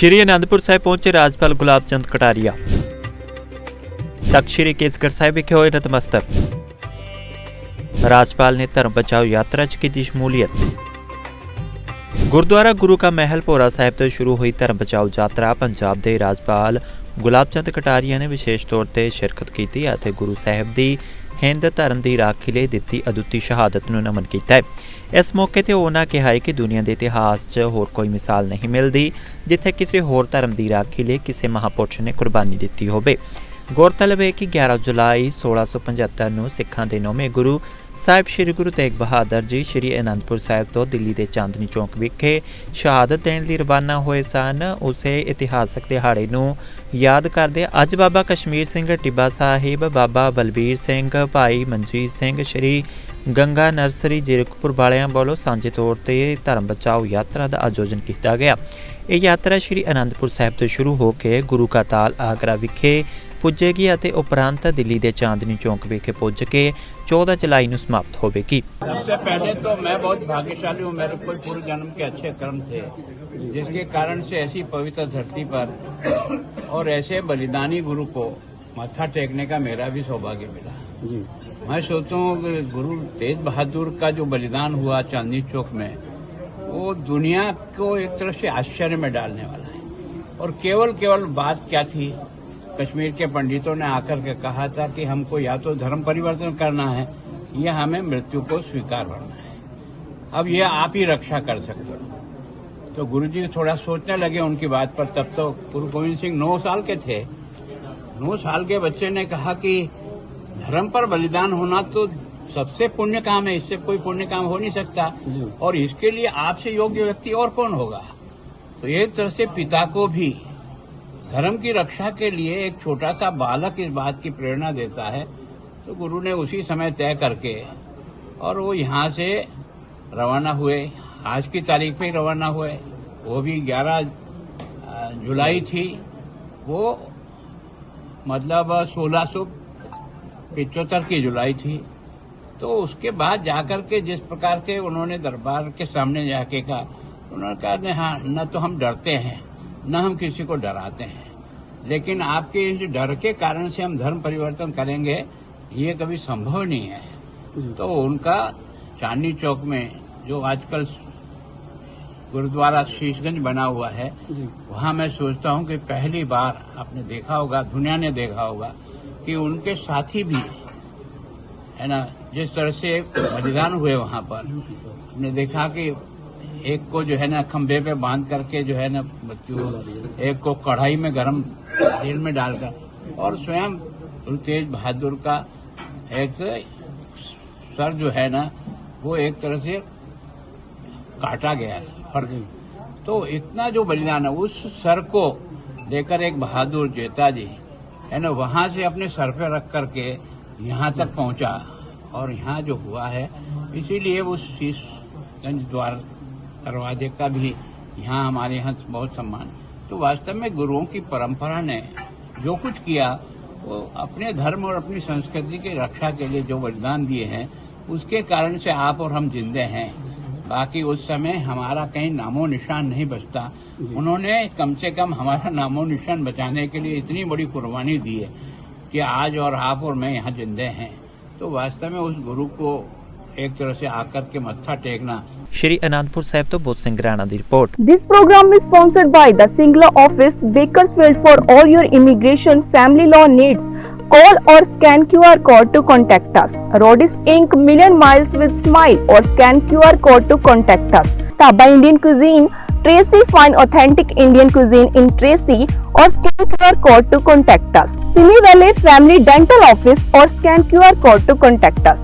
श्री आनंदपुर साहिब पहुंचे राज्यपाल गुलाब चंद कटारिया। तख्त श्री केसगढ़ साहिब विखे होए नतमस्तक। राज्यपाल ने धर्म बचाओ यात्रा च की शमूलियत। गुरुद्वारा गुरु का महल भोरा साहिब तो शुरू हुई धर्म बचाओ यात्रा पंजाब के राज्यपाल गुलाब चंद कटारिया ने विशेष तौर पर शिरकत की और गुरु साहिब की हिंद धर्म की राखी लिए दी अदुੱਤੀ शहादत नूं नमन किया है। इस मौके पर उन्होंने कहा कि दुनिया के इतिहास च होर कोई मिसाल नहीं मिलती जिथे किसी होर धर्म की राखी लिए किसी महापुरुष ने कुर्बानी दी होवे। गौरतलब है कि 11 जुलाई 1675 ਨੂੰ सिखां के 9वें गुरु साहिब श्री गुरु तेग बहादुर जी श्री आनंदपुर साहिब तो दिल्ली के चांदनी चौक विखे शहादत देने लिए रवाना हुए सन। उसे इतिहासक दिहाड़े नूं याद करदे अज बाबा कश्मीर सिंह टिब्बा साहिब, बाबा बलबीर सिंह, भाई मनजीत सिंह, श्री गंगा नर्सरी जीरकपुर वालियां वालों सांझे तौर पर धर्म बचाओ यात्रा का आयोजन किया गया। यह यात्रा श्री आनंदपुर साहिब तो शुरू होकर गुरु का ताल आगरा विखे पुजेगी और उपरांत दिल्ली के चांदनी चौक विखे पुज के 14 जुलाई को समाप्त होगी। सबसे पहले तो मैं बहुत भाग्यशाली हूँ, मेरे कोई पूर्व जन्म के अच्छे कर्म थे जिसके कारण से ऐसी पवित्र धरती पर और ऐसे बलिदानी गुरु को माथा टेकने का मेरा भी सौभाग्य मिला जी। मैं सोचता हूँ कि गुरु तेज बहादुर का जो बलिदान हुआ चांदनी चौक में वो दुनिया को एक तरह से आश्चर्य में डालने वाला है। और केवल बात क्या थी, कश्मीर के पंडितों ने आकर के कहा था कि हमको या तो धर्म परिवर्तन करना है या हमें मृत्यु को स्वीकार करना है, अब ये आप ही रक्षा कर सकते हो। तो गुरुजी थोड़ा सोचने लगे उनकी बात पर। तब तो गुरु गोविंद सिंह 9 साल के थे। 9 साल के बच्चे ने कहा कि धर्म पर बलिदान होना तो सबसे पुण्य काम है, इससे कोई पुण्य काम हो नहीं सकता और इसके लिए आपसे योग्य व्यक्ति और कौन होगा। तो एक तरह से पिता को भी धर्म की रक्षा के लिए एक छोटा सा बालक इस बात की प्रेरणा देता है। तो गुरु ने उसी समय तय करके और वो यहाँ से रवाना हुए। आज की तारीख पे ही रवाना हुए, वो भी 11 जुलाई थी। वो मतलब 1675 की जुलाई थी। तो उसके बाद जाकर के जिस प्रकार के उन्होंने दरबार के सामने जाके कहा, उन्होंने कहा हाँ, न तो हम डरते हैं न हम किसी को डराते हैं, लेकिन आपके इस डर के कारण से हम धर्म परिवर्तन करेंगे ये कभी संभव नहीं है। तो उनका चांदनी चौक में जो आजकल गुरुद्वारा शीशगंज बना हुआ है वहां मैं सोचता हूं कि पहली बार आपने देखा होगा, दुनिया ने देखा होगा कि उनके साथी भी है ना जिस तरह से बलिदान हुए वहां पर। हमने देखा कि एक को जो है ना खंभे पे बांध करके जो है ना मृत्यु, एक को कढ़ाई में गरम तेल में डालकर, और स्वयं गुरु तेज बहादुर का एक सर जो है ना वो एक तरह से काटा गया फर्ज। तो इतना जो बलिदान है उस सर को लेकर एक बहादुर जेता जी है ना वहां से अपने सर पे रख करके यहाँ तक पहुंचा और यहाँ जो हुआ है, इसीलिए उस शीशगंज द्वार दरवाजे का भी यहाँ हमारे यहाँ बहुत सम्मान। तो वास्तव में गुरुओं की परंपरा ने जो कुछ किया वो अपने धर्म और अपनी संस्कृति की रक्षा के लिए जो बलिदान दिए हैं उसके कारण से आप और हम जिंदे हैं। बाकी उस समय हमारा कहीं नामो निशान नहीं बचता। उन्होंने कम से कम हमारा नामो निशान बचाने के लिए इतनी बड़ी कुर्बानी दी है कि आज और आप और मैं यहाँ जिंदे हैं। तो वास्तव में उस गुरु को एक तरह से आकर के मत्था टेकना। श्री आनंदपुर साहिब तो बोध सिंह राणा की report. This program is sponsored by the Singla office, Bakersfield. For all your immigration family law needs, call or scan QR code to contact us. Rodis Inc. Million Miles with Smile or scan QR code to contact us. Taba Indian Cuisine, Tracy Fine Authentic Indian Cuisine in Tracy or scan QR code to contact us. Simi Valley Family Dental Office or scan QR code to contact us.